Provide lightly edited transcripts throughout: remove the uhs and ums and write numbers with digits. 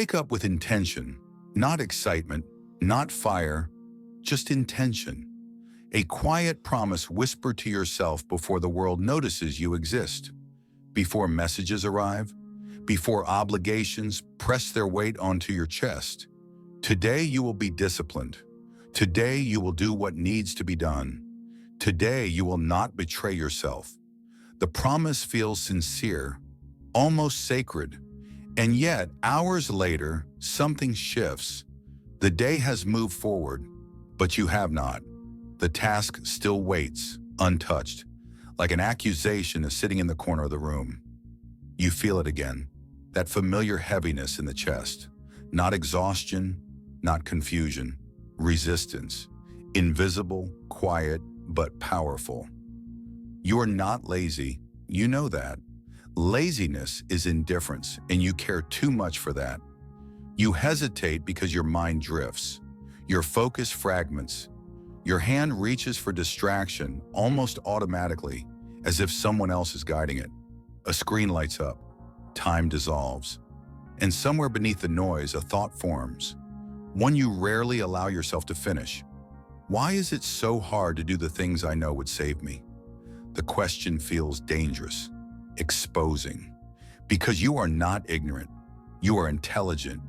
wake up with intention, not excitement, not fire, just intention. A quiet promise whispered to yourself before the world notices you exist, before messages arrive, before obligations press their weight onto your chest. Today you will be disciplined. Today you will do what needs to be done. Today you will not betray yourself. The promise feels sincere, almost sacred, and yet hours later, something shifts. The day has moved forward, but you have not. The task still waits, untouched, like an accusation is sitting in the corner of the room. You feel it again, that familiar heaviness in the chest. Not exhaustion, not confusion, resistance. Invisible, quiet, but powerful. You are not lazy, you know that. Laziness is indifference, and you care too much for that. You hesitate because your mind drifts. Your focus fragments. Your hand reaches for distraction almost automatically, as if someone else is guiding it. A screen lights up. Time dissolves. And somewhere beneath the noise, a thought forms. One you rarely allow yourself to finish. Why is it so hard to do the things I know would save me? The question feels dangerous, exposing. Because you are not ignorant. You are intelligent.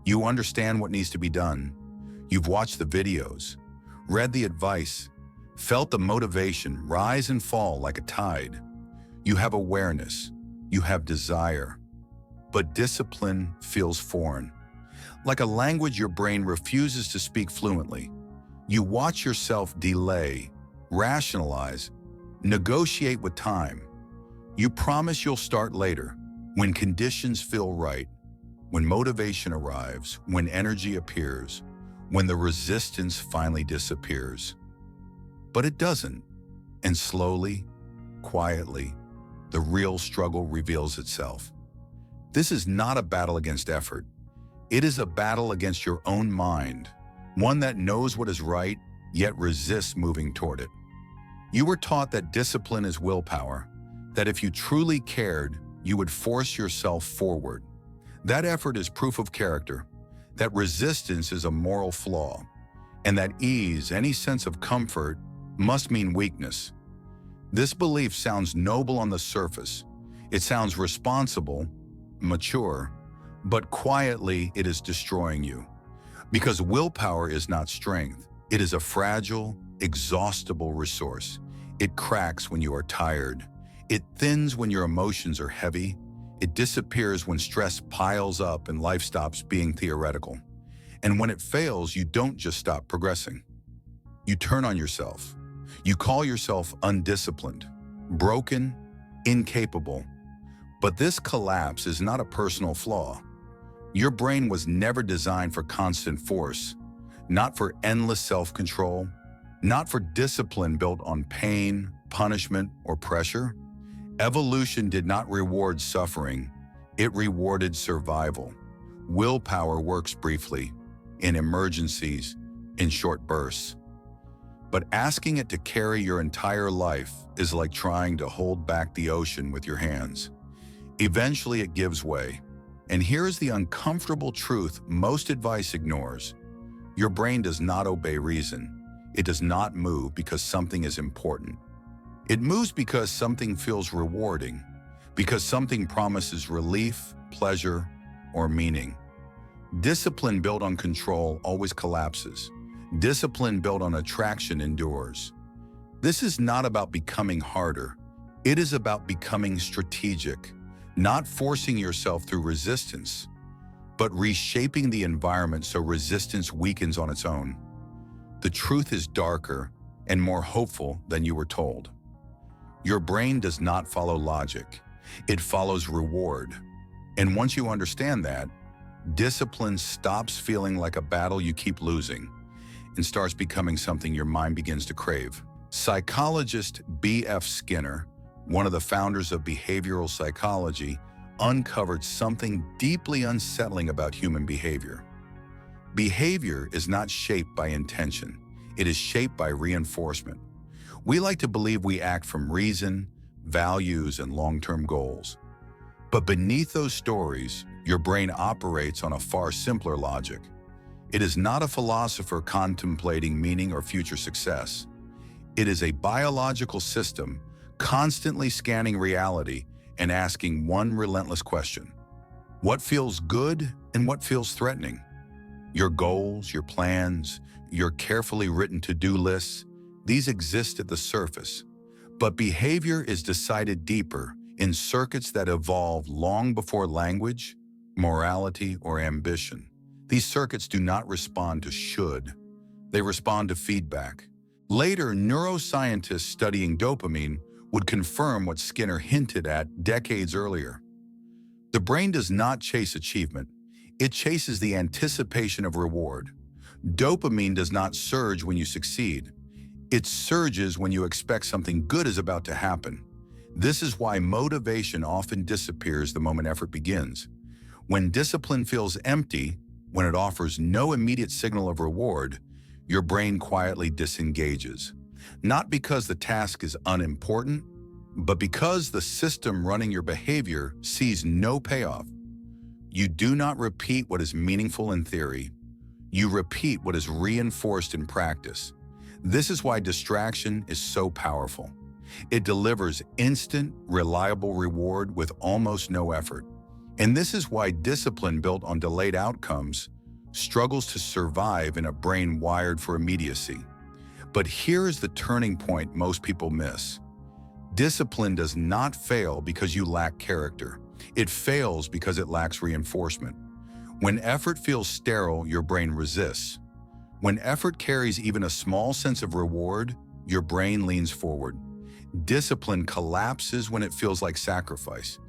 You understand what needs to be done. You've watched the videos, read the advice, felt the motivation rise and fall like a tide. You have awareness. You have desire. But discipline feels foreign. Like a language your brain refuses to speak fluently. You watch yourself delay, rationalize, negotiate with time. You promise you'll start later, when conditions feel right, when motivation arrives, when energy appears, when the resistance finally disappears. But it doesn't, and slowly, quietly, the real struggle reveals itself. This is not a battle against effort. It is a battle against your own mind, one that knows what is right, yet resists moving toward it. You were taught that discipline is willpower, that if you truly cared, you would force yourself forward. That effort is proof of character, that resistance is a moral flaw, and that ease, any sense of comfort, must mean weakness. This belief sounds noble on the surface. It sounds responsible, mature, but quietly it is destroying you. Because willpower is not strength. It is a fragile, exhaustible resource. It cracks when you are tired. It thins when your emotions are heavy. It disappears when stress piles up and life stops being theoretical. And when it fails, you don't just stop progressing. You turn on yourself. You call yourself undisciplined, broken, incapable. But this collapse is not a personal flaw. Your brain was never designed for constant force, not for endless self-control, not for discipline built on pain, punishment, or pressure. Evolution did not reward suffering, it rewarded survival. Willpower works briefly, in emergencies, in short bursts. But asking it to carry your entire life is like trying to hold back the ocean with your hands. Eventually it gives way. And here is the uncomfortable truth most advice ignores. Your brain does not obey reason. It does not move because something is important. It moves because something feels rewarding, because something promises relief, pleasure, or meaning. Discipline built on control always collapses. Discipline built on attraction endures. This is not about becoming harder. It is about becoming strategic, not forcing yourself through resistance, but reshaping the environment so resistance weakens on its own. The truth is darker and more hopeful than you were told. Your brain does not follow logic. It follows reward. And once you understand that, discipline stops feeling like a battle you keep losing and starts becoming something your mind begins to crave. Psychologist B.F. Skinner, one of the founders of behavioral psychology, uncovered something deeply unsettling about human behavior. Behavior is not shaped by intention. It is shaped by reinforcement. We like to believe we act from reason, values, and long-term goals. But beneath those stories, Your brain operates on a far simpler logic. It is not a philosopher contemplating meaning or future success. It is a biological system constantly scanning reality and asking one relentless question: what feels good and what feels threatening? Your goals, your plans, your carefully written to-do lists, these exist at the surface. But behavior is decided deeper in circuits that evolved long before language, morality, or ambition. These circuits do not respond to should. They respond to feedback. Later, neuroscientists studying dopamine would confirm what Skinner hinted at decades earlier. The brain does not chase achievement. It chases the anticipation of reward. Dopamine does not surge when you succeed. It surges when you expect something good is about to happen. This is why motivation often disappears the moment effort begins. When discipline feels empty, when it offers no immediate signal of reward, your brain quietly disengages. Not because the task is unimportant, but because the system running your behavior sees no payoff. You do not repeat what is meaningful in theory. You repeat what is reinforced in practice. This is why distraction is so powerful. It delivers instant, reliable reward with almost no effort. And this is why discipline built on delayed outcomes struggles to survive in a brain wired for immediacy. But here is the turning point most people miss. Discipline does not fail because you lack character. It fails because it lacks reinforcement. When effort feels sterile, your brain resists. When effort carries even a small sense of reward, your brain leans forward. Discipline collapses when it feels like sacrifice.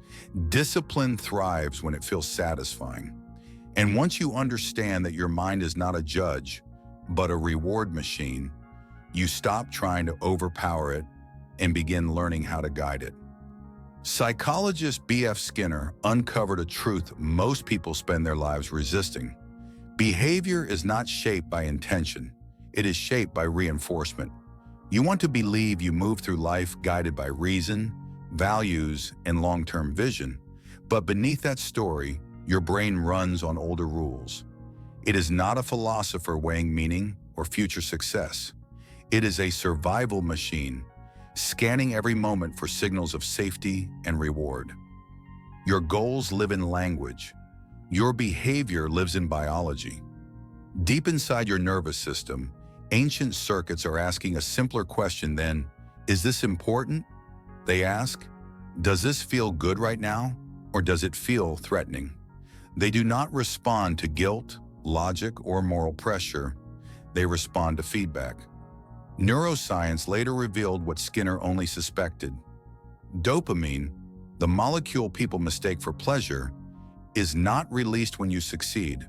Discipline thrives when it feels satisfying. And once you understand that your mind is not a judge, but a reward machine, you stop trying to overpower it and begin learning how to guide it. Psychologist B.F. Skinner uncovered a truth most people spend their lives resisting. Behavior is not shaped by intention. It is shaped by reinforcement. You want to believe you move through life guided by reason, values, and long-term vision, but beneath that story, your brain runs on older rules. It is not a philosopher weighing meaning or future success. It is a survival machine, scanning every moment for signals of safety and reward. Your goals live in language. Your behavior lives in biology. Deep inside your nervous system, ancient circuits are asking a simpler question than, is this important? They ask, does this feel good right now, or does it feel threatening? They do not respond to guilt, logic, or moral pressure. They respond to feedback. Neuroscience later revealed what Skinner only suspected. Dopamine, the molecule people mistake for pleasure, is not released when you succeed.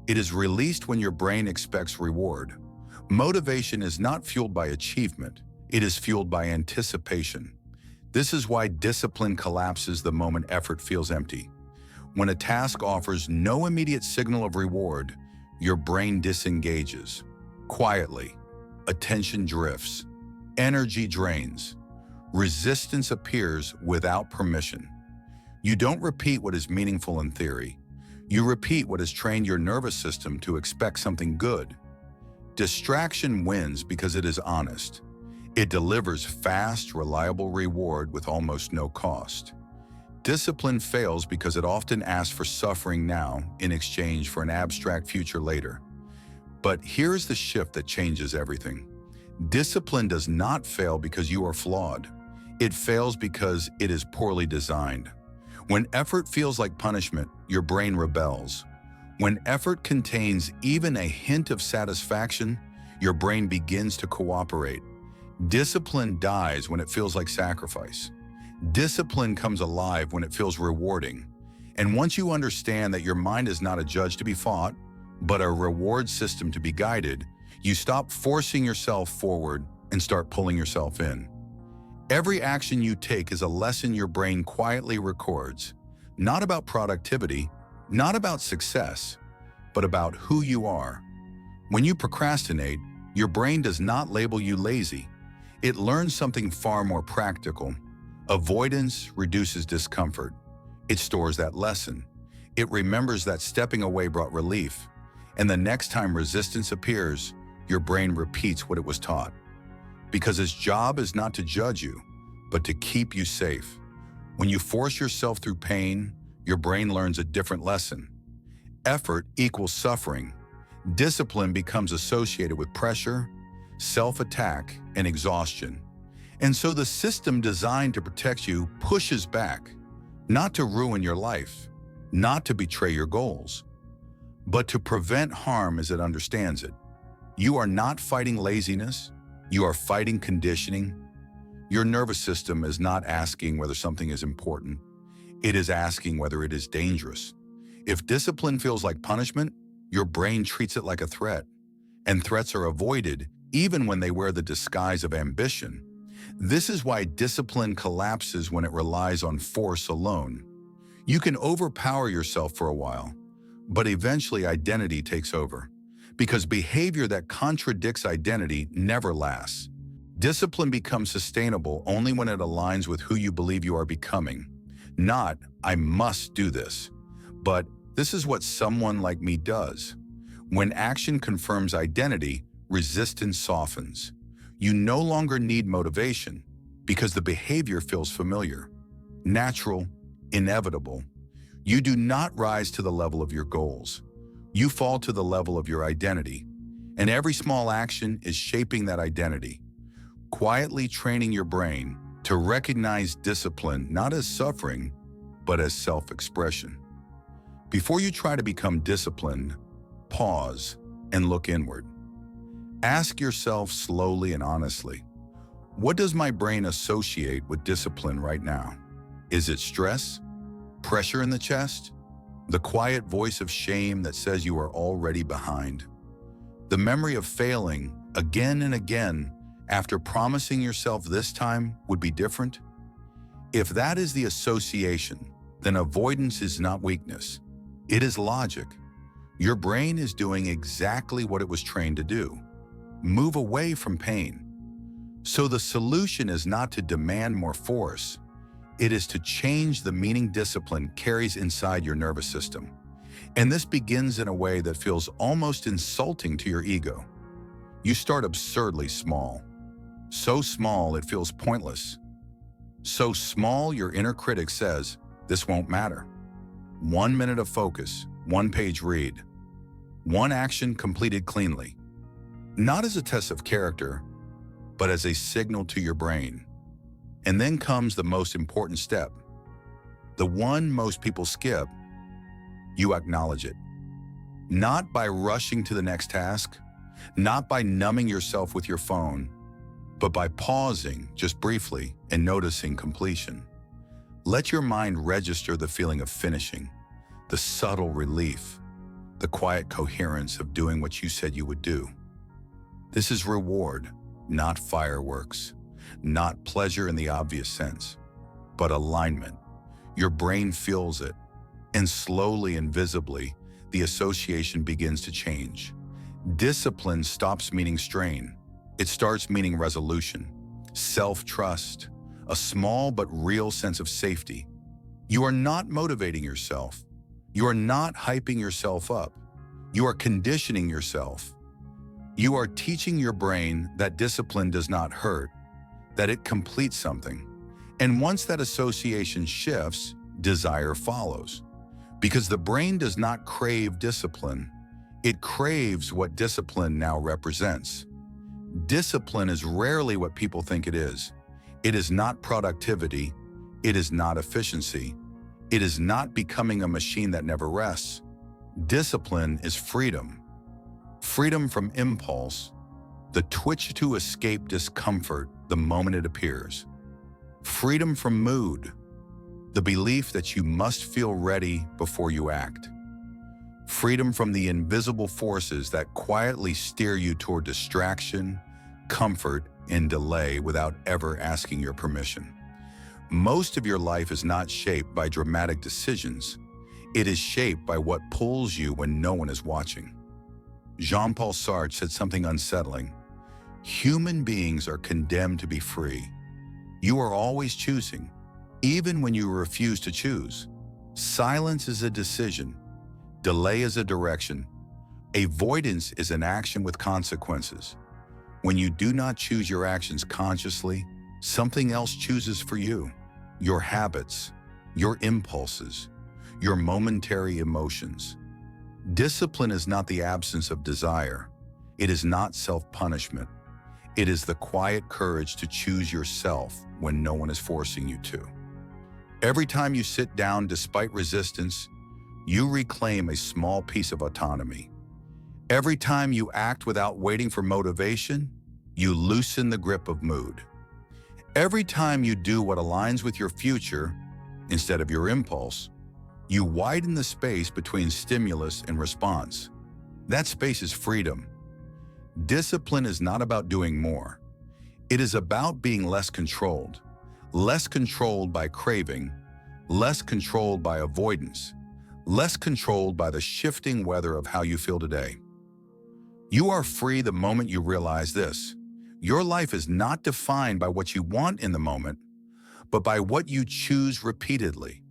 It is released when your brain expects reward. Motivation is not fueled by achievement. It is fueled by anticipation. This is why discipline collapses the moment effort feels empty. When a task offers no immediate signal of reward, your brain disengages. Quietly, attention drifts, energy drains, resistance appears without permission. You don't repeat what is meaningful in theory. You repeat what has trained your nervous system to expect something good. Distraction wins because it is honest. It delivers fast, reliable reward with almost no cost. Discipline fails because it often asks for suffering now in exchange for an abstract future later. But here's the shift that changes everything. Discipline does not fail because you are flawed. It fails because it is poorly designed. When effort feels like punishment, your brain rebels. When effort contains even a hint of satisfaction, your brain begins to cooperate. Discipline dies when it feels like sacrifice. Discipline comes alive when it feels rewarding. And once you understand that your mind is not a judge to be fought, but a reward system to be guided, you stop forcing yourself forward and start pulling yourself in. Every action you take is a lesson your brain quietly records, not about productivity, not about success, but about who you are. When you procrastinate, your brain does not label you lazy. It learns something far more practical. Avoidance reduces discomfort. It stores that lesson. It remembers that stepping away brought relief, and the next time resistance appears, your brain repeats what it was taught. Because its job is not to judge you, but to keep you safe. When you force yourself through pain, your brain learns a different lesson. Effort equals suffering. Discipline becomes associated with pressure, self-attack, and exhaustion. And so the system designed to protect you pushes back, not to ruin your life, not to betray your goals, but to prevent harm as it understands it. You are not fighting laziness, you are fighting conditioning. Your nervous system is not asking whether something is important, it is asking whether it is dangerous. If discipline feels like punishment, your brain treats it like a threat, and threats are avoided even when they wear the disguise of ambition. This is why discipline collapses when it relies on force alone. You can overpower yourself for a while, but eventually identity takes over, because behavior that contradicts identity never lasts. Discipline becomes sustainable only when it aligns with who you believe you are becoming. Not, I must do this, but this is what someone like me does. When action confirms identity, resistance softens. You no longer need motivation because the behavior feels familiar, natural, inevitable. You do not rise to the level of your goals. You fall to the level of your identity, and every small action is shaping that identity, quietly training your brain to recognize discipline not as suffering, but as self-expression. Before you try to become disciplined, pause and look inward. Ask yourself slowly and honestly, what does my brain associate with discipline right now? Is it stress? Pressure in the chest? The quiet voice of shame that says you are already behind? The memory of failing again and again after promising yourself this time would be different? If that is the association, then avoidance is not weakness. It is logic. Your brain is doing exactly what it was trained to do. Move away from pain. So the solution is not to demand more force. It is to change the meaning discipline carries inside your nervous system. And this begins in a way that feels almost insulting to your ego. You start absurdly small. So small it feels pointless. So small your inner critic says, this won't matter. 1 minute of focus, 1 page read, 1 action completed cleanly. Not as a test of character, but as a signal to your brain. And then comes the most important step. The one most people skip. You acknowledge it. Not by rushing to the next task, not by numbing yourself with your phone, but by pausing just briefly and noticing completion. Let your mind register the feeling of finishing, the subtle relief, the quiet coherence of doing what you said you would do. This is reward, not fireworks, not pleasure in the obvious sense, but alignment. Your brain feels it, and slowly and visibly, the association begins to change. Discipline stops meaning strain. It starts meaning resolution, self-trust, a small but real sense of safety. You are not motivating yourself. You are not hyping yourself up. You are conditioning yourself. You are teaching your brain that discipline does not hurt, that it completes something. And once that association shifts, desire follows. Because the brain does not crave discipline, it craves what discipline now represents. Discipline is rarely what people think it is. It is not productivity. It is not efficiency. It is not becoming a machine that never rests. Discipline is freedom. Freedom from impulse, the twitch to escape discomfort the moment it appears. Freedom from mood, the belief that you must feel ready before you act. Freedom from the invisible forces that quietly steer you toward distraction, comfort, and delay without ever asking your permission. Most of your life is not shaped by dramatic decisions. It is shaped by what pulls you when no one is watching. Jean-Paul Sartre said something unsettling. Human beings are condemned to be free. You are always choosing, even when you refuse to choose. Silence is a decision. Delay is a direction. Avoidance is an action with consequences. When you do not choose your actions consciously, something else chooses for you. Your habits, your impulses, your momentary emotions. Discipline is not the absence of desire. It is not self-punishment. It is the quiet courage to choose yourself when no one is forcing you to. Every time you sit down despite resistance, you reclaim a small piece of autonomy. Every time you act without waiting for motivation, you loosen the grip of mood. Every time you do what aligns with your future instead of your impulse, you widen the space between stimulus and response. That space is freedom. Discipline is not about doing more. It is about being less controlled by craving, less controlled by avoidance, less controlled by the shifting weather of how you feel today. You are free the moment you realize this. Your life is not defined by what you want in the moment, but by what you choose repeatedly.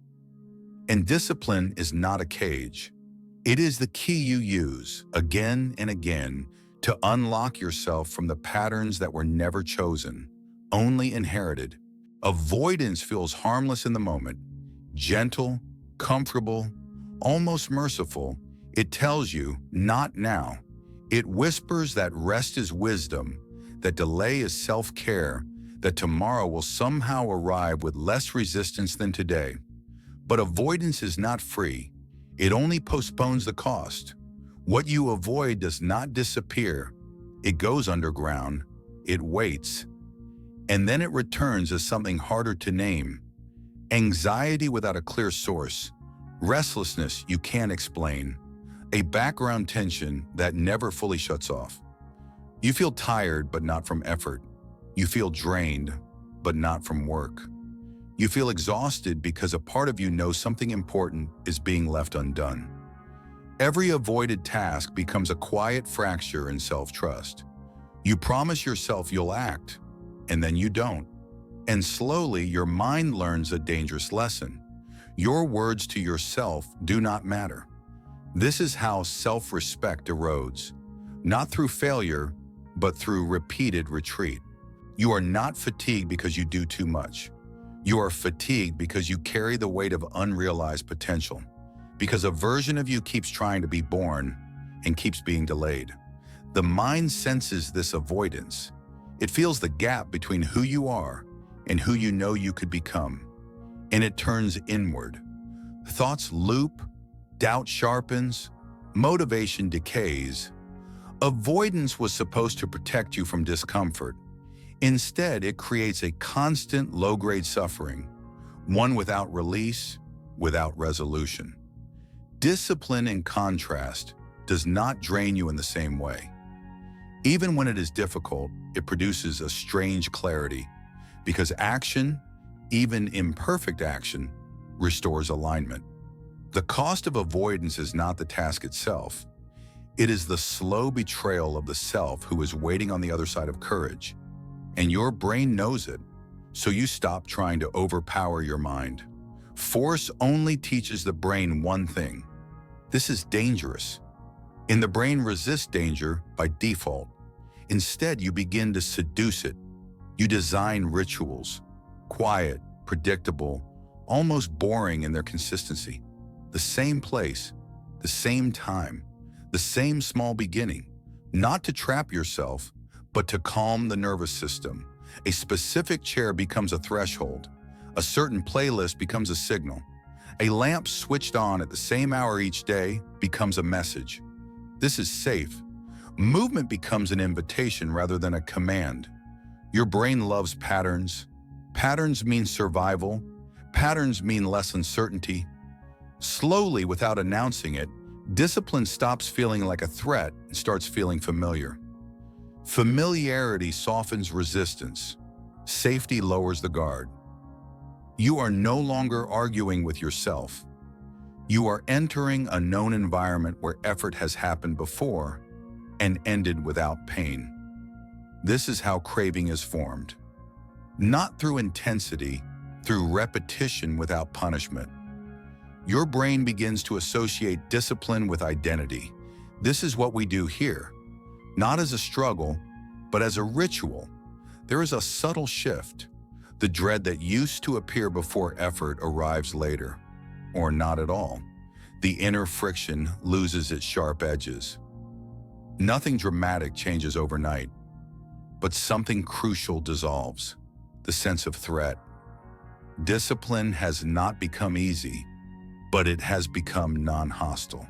And discipline is not a cage. It is the key you use again and again to unlock yourself from the patterns that were never chosen, only inherited. Avoidance feels harmless in the moment, gentle, comfortable, almost merciful. It tells you, not now. It whispers that rest is wisdom, that delay is self-care, that tomorrow will somehow arrive with less resistance than today. But avoidance is not free. It only postpones the cost. What you avoid does not disappear. It goes underground. It waits. And then it returns as something harder to name. Anxiety without a clear source. Restlessness you can't explain. A background tension that never fully shuts off. You feel tired, but not from effort. You feel drained, but not from work. You feel exhausted because a part of you knows something important is being left undone. Every avoided task becomes a quiet fracture in self-trust. You promise yourself you'll act, and then you don't. And slowly, your mind learns a dangerous lesson. Your words to yourself do not matter. This is how self-respect erodes, not through failure, but through repeated retreat. You are not fatigued because you do too much. You are fatigued because you carry the weight of unrealized potential, because a version of you keeps trying to be born and keeps being delayed. The mind senses this avoidance. It feels the gap between who you are and who you know you could become, and it turns inward. Thoughts loop, doubt sharpens, motivation decays. Avoidance was supposed to protect you from discomfort. Instead, it creates a constant low-grade suffering, one without release, without resolution. Discipline, in contrast, does not drain you in the same way. Even when it is difficult, it produces a strange clarity, because action, even imperfect action, restores alignment. The cost of avoidance is not the task itself. It is the slow betrayal of the self who is waiting on the other side of courage. And your brain knows it, so you stop trying to overpower your mind. Force only teaches the brain one thing. This is dangerous. And the brain resists danger by default. Instead, you begin to seduce it. You design rituals, quiet, predictable, almost boring in their consistency. The same place, the same time, the same small beginning, not to trap yourself, but to calm the nervous system. A specific chair becomes a threshold. A certain playlist becomes a signal. A lamp switched on at the same hour each day becomes a message. This is safe. Movement becomes an invitation rather than a command. Your brain loves patterns. Patterns mean survival. Patterns mean less uncertainty. Slowly, without announcing it, discipline stops feeling like a threat and starts feeling familiar. Familiarity softens resistance. Safety lowers the guard. You are no longer arguing with yourself. You are entering a known environment where effort has happened before and ended without pain. This is how craving is formed. Not through intensity, through repetition without punishment. Your brain begins to associate discipline with identity. This is what we do here, not as a struggle, but as a ritual. There is a subtle shift. The dread that used to appear before effort arrives later, or not at all. The inner friction loses its sharp edges. Nothing dramatic changes overnight, but something crucial dissolves: the sense of threat. Discipline has not become easy, but it has become non-hostile.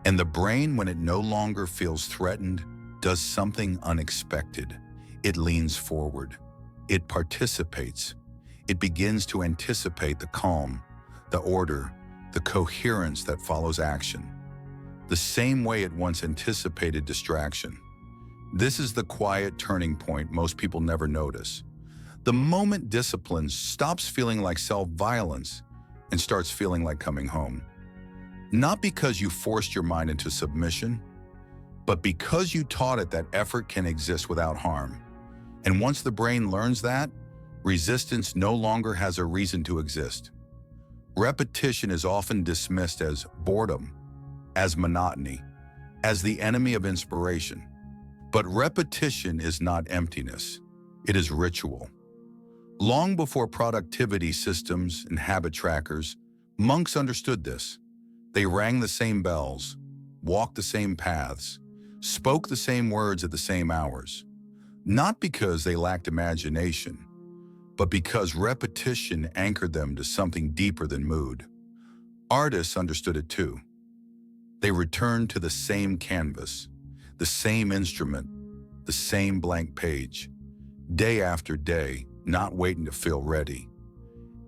And the brain, when it no longer feels threatened, does something unexpected. It leans forward. It participates. It begins to anticipate the calm, the order, the coherence that follows action, the same way it once anticipated distraction. This is the quiet turning point most people never notice. The moment discipline stops feeling like self-violence and starts feeling like coming home. Not because you forced your mind into submission, but because you taught it that effort can exist without harm. And once the brain learns that, resistance no longer has a reason to exist. Repetition is often dismissed as boredom, as monotony, as the enemy of inspiration. But repetition is not emptiness. It is ritual. Long before productivity systems and habit trackers, monks understood this. They rang the same bells, walked the same paths, spoke the same words at the same hours. Not because they lacked imagination, but because repetition anchored them to something deeper than mood. Artists understood it too. They returned to the same canvas, the same instrument, the same blank page, day after day, not waiting to feel ready.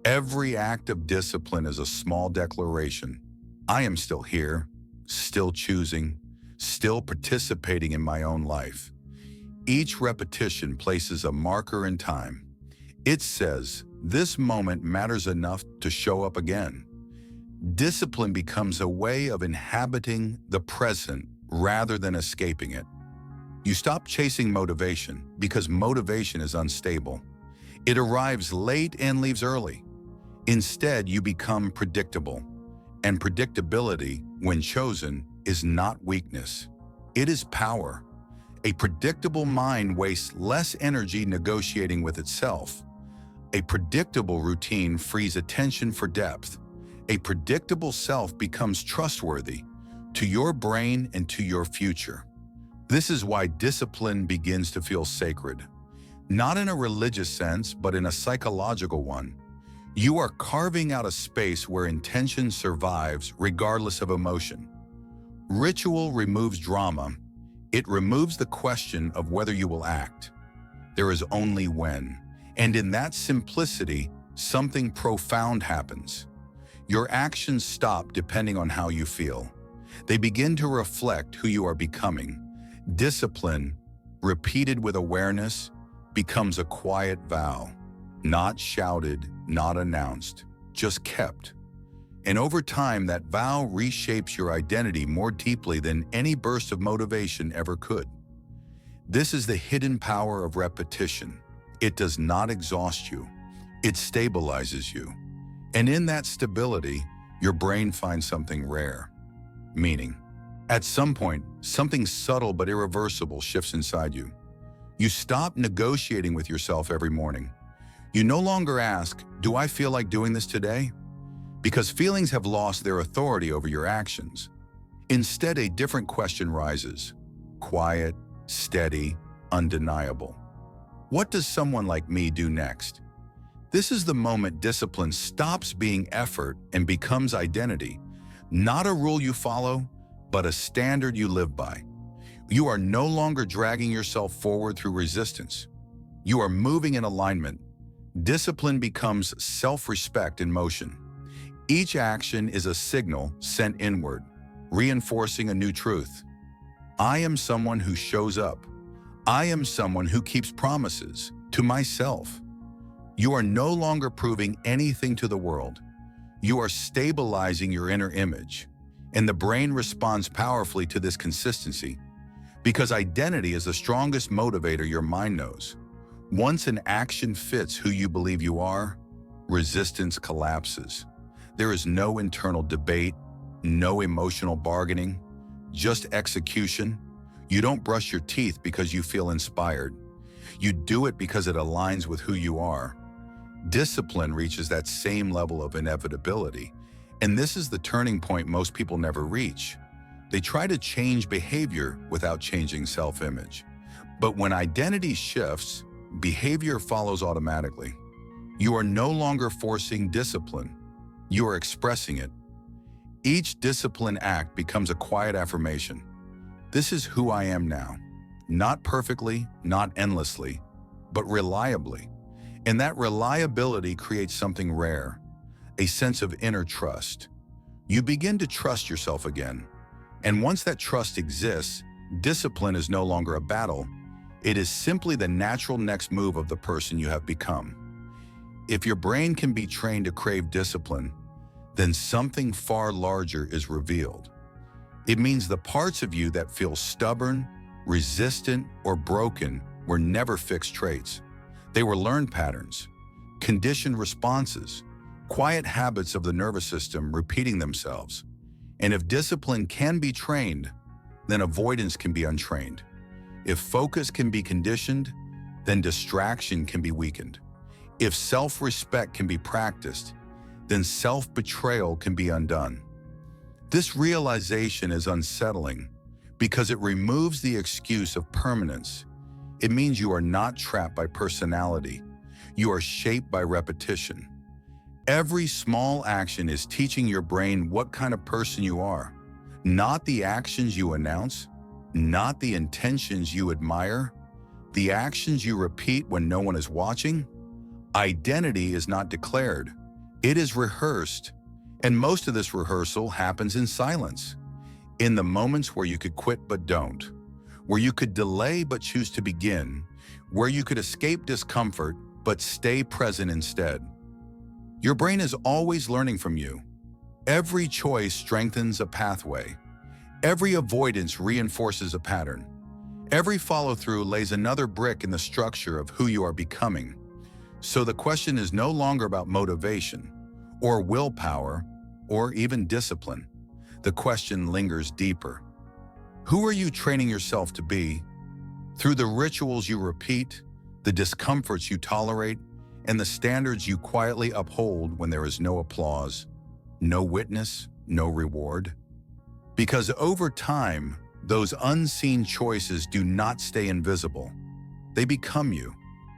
Every act of discipline is a small declaration. I am still here, still choosing, still participating in my own life. Each repetition places a marker in time. It says, this moment matters enough to show up again. Discipline becomes a way of inhabiting the present rather than escaping it. You stop chasing motivation because motivation is unstable. It arrives late and leaves early. Instead, you become predictable. And predictability, when chosen, is not weakness. It is power. A predictable mind wastes less energy negotiating with itself. A predictable routine frees attention for depth. A predictable self becomes trustworthy to your brain and to your future. This is why discipline begins to feel sacred. Not in a religious sense, but in a psychological one. You are carving out a space where intention survives regardless of emotion. Ritual removes drama. It removes the question of whether you will act. There is only when. And in that simplicity, something profound happens. Your actions stop depending on how you feel. They begin to reflect who you are becoming. Discipline, repeated with awareness, becomes a quiet vow. Not shouted, not announced, just kept. And over time, that vow reshapes your identity more deeply than any burst of motivation ever could. This is the hidden power of repetition. It does not exhaust you. It stabilizes you. And in that stability, your brain finds something rare: meaning. At some point, something subtle but irreversible shifts inside you. You stop negotiating with yourself every morning. You no longer ask, do I feel like doing this today? Because feelings have lost their authority over your actions. Instead, a different question rises: quiet, steady, undeniable. What does someone like me do next? This is the moment discipline stops being effort and becomes identity. Not a rule you follow, but a standard you live by. You are no longer dragging yourself forward through resistance. You are moving in alignment. Discipline becomes self-respect in motion. Each action is a signal sent inward, reinforcing a new truth. I am someone who shows up. I am someone who keeps promises to myself. You are no longer proving anything to the world. You are stabilizing your inner image. And the brain responds powerfully to this consistency because identity is the strongest motivator your mind knows. Once an action fits who you believe you are, resistance collapses. There is no internal debate, no emotional bargaining, just execution. You don't brush your teeth because you feel inspired. You do it because it aligns with who you are. Discipline reaches that same level of inevitability, and this is the turning point most people never reach. They try to change behavior without changing self-image. But when identity shifts, behavior follows automatically. You are no longer forcing discipline. You are expressing it. Each discipline act becomes a quiet affirmation. This is who I am now. Not perfectly, not endlessly, but reliably. And that reliability creates something rare, a sense of inner trust. You begin to trust yourself again. And once that trust exists, discipline is no longer a battle. It is simply the natural next move of the person you have become. If your brain can be trained to crave discipline, then something far larger is revealed. It means the parts of you that feel stubborn, resistant, or broken were never fixed traits. They were learned patterns, conditioned responses, quiet habits of the nervous system repeating themselves. And if discipline can be trained, then avoidance can be untrained. If focus can be conditioned, then distraction can be weakened. If self-respect can be practiced, then self-betrayal can be undone. This realization is unsettling because it removes the excuse of permanence. It means you are not trapped by personality. You are shaped by repetition. Every small action is teaching your brain what kind of person you are. Not the actions you announce, not the intentions you admire, the actions you repeat when no one is watching. Identity is not declared. It is rehearsed. And most of this rehearsal happens in silence. In the moments where you could quit but don't, where you could delay but choose to begin, where you could escape discomfort but stay present instead. Your brain is always learning from you. Every choice strengthens a pathway. Every avoidance reinforces a pattern. Every follow-through lays another brick in the structure of who you are becoming. So the question is no longer about motivation, or willpower, or even discipline. The question lingers deeper. Who are you training yourself to be? Through the rituals you repeat, the discomforts you tolerate, and the standards you quietly uphold when there is no applause, no witness, no reward. Because over time, those unseen choices do not stay invisible. They become you.